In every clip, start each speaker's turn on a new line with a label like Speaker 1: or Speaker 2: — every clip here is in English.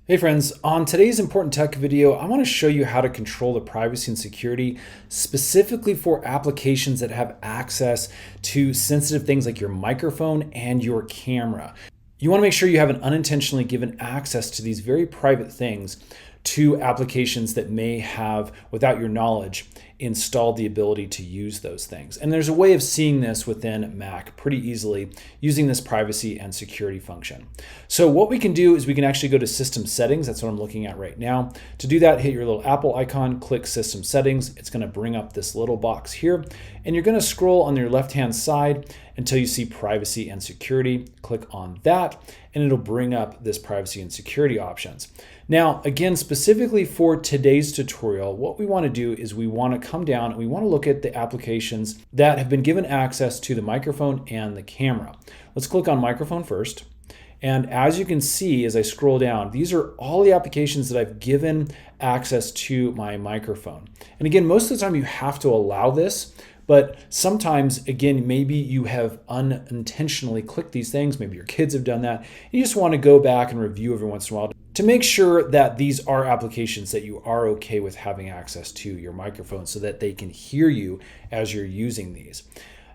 Speaker 1: Hey friends, on today's important tech video, I want to show you how to control the privacy and security specifically for applications that have access to sensitive things like your microphone and your camera. You want to make sure you haven't unintentionally given access to these very private things to applications that may have, without your knowledge, installed the ability to use those things. And there's a way of seeing this within Mac pretty easily using this privacy and security function. So what we can do is we can actually go to System Settings. That's what I'm looking at right now. To do that, hit your little Apple icon, click System Settings. It's going to bring up this little box here. And you're going to scroll on your left-hand side until you see Privacy and Security. Click on that, and it'll bring up this privacy and security options. Now, again, specifically for today's tutorial, what we want to do is we want to come down and we want to look at the applications that have been given access to the microphone and the camera. Let's click on microphone first. And as you can see, as I scroll down, these are all the applications that I've given access to my microphone. And again, most of the time you have to allow this, but sometimes, again, maybe you have unintentionally clicked these things. Maybe your kids have done that. You just want to go back and review every once in a while to make sure that these are applications that you are okay with having access to your microphone so that they can hear you as you're using these.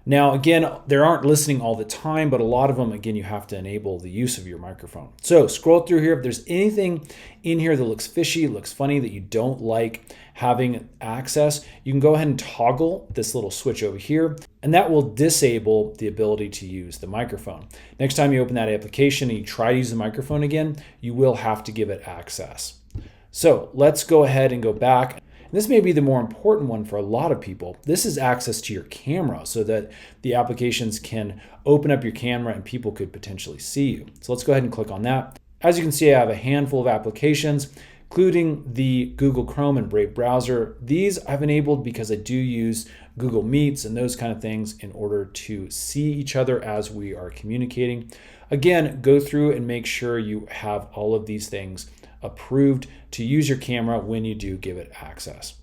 Speaker 1: Now, again, they aren't listening all the time, but a lot of them, again, you have to enable the use of your microphone. So scroll through here. If there's anything in here that looks fishy, looks funny, that you don't like having access, you can go ahead and toggle this little switch over here, and that will disable the ability to use the microphone. Next time you open that application and you try to use the microphone again, you will have to give it access. So let's go ahead and go back. This may be the more important one for a lot of people. This is access to your camera so that the applications can open up your camera and people could potentially see you. So let's go ahead and click on that. As you can see, I have a handful of applications, including the Google Chrome and Brave browser. These I've enabled because I do use Google Meets and those kind of things in order to see each other as we are communicating. Again, go through and make sure you have all of these things approved to use your camera when you do give it access.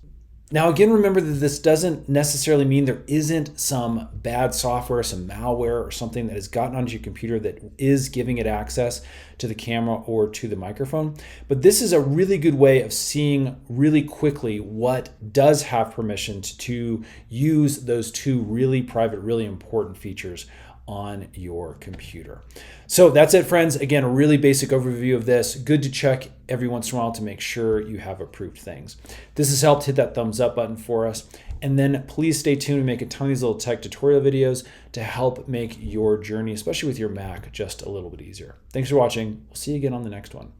Speaker 1: Now, again, remember that this doesn't necessarily mean there isn't some bad software, some malware or something that has gotten onto your computer that is giving it access to the camera or to the microphone. But this is a really good way of seeing really quickly what does have permission to use those two really private, really important features on your computer. So that's it, friends. Again, a really basic overview of this. Good to check every once in a while to make sure you have approved things. If this has helped, hit that thumbs up button for us. And then please stay tuned and make a ton of these little tech tutorial videos to help make your journey, especially with your Mac, just a little bit easier. Thanks for watching. We'll see you again on the next one.